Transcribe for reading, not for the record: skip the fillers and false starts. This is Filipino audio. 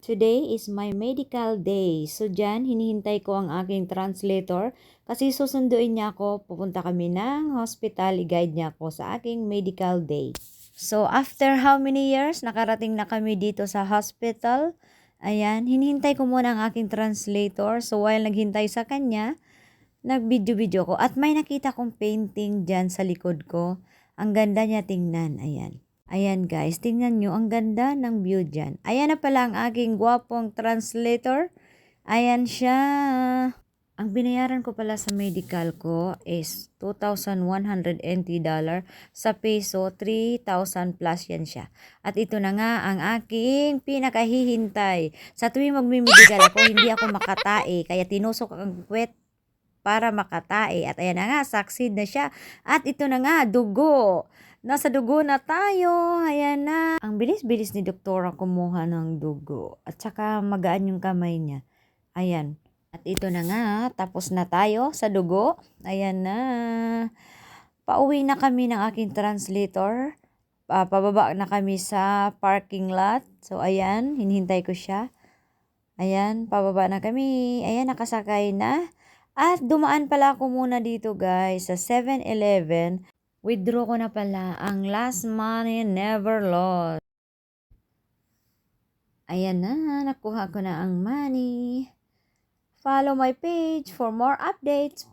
Today is my medical day. So dyan, hinihintay ko ang aking translator kasi susunduin niya ako. Pupunta kami ng hospital, i-guide niya ako sa aking medical day. So after how many years, nakarating na kami dito sa hospital. Ayan, hinihintay ko muna ang aking translator. So while naghintay sa kanya, nag-video-video ko. At may nakita kong painting dyan sa likod ko. Ang ganda niya tingnan. Ayan. Ayan guys, tingnan nyo, ang ganda ng view dyan. Ayan na pala ang aking gwapong translator. Ayan siya. Ang binayaran ko pala sa medical ko is $2,180. Sa peso, 3,000 plus yan siya. At ito na nga ang aking pinakahihintay. Sa tuwing magmimedical ako, hindi ako makatae. Kaya tinusok ang kwet para makatae. At ayan na nga, succeed na siya. At ito na nga, dugo. Nasa dugo na tayo. Ayan na. Ang bilis-bilis ni doktora kumuha ng dugo. At saka magaan yung kamay niya. Ayan. At ito na nga, tapos na tayo sa dugo. Ayan na. Pauwi na kami ng aking translator. Pababa na kami sa parking lot. So ayan, hinihintay ko siya. Ayan, pababa na kami. Ayan, nakasakay na. At dumaan pala ako muna dito guys sa 7-Eleven. Withdraw ko na pala ang last money never lost. Ayan na, nakuha ko na ang money. Follow my page for more updates.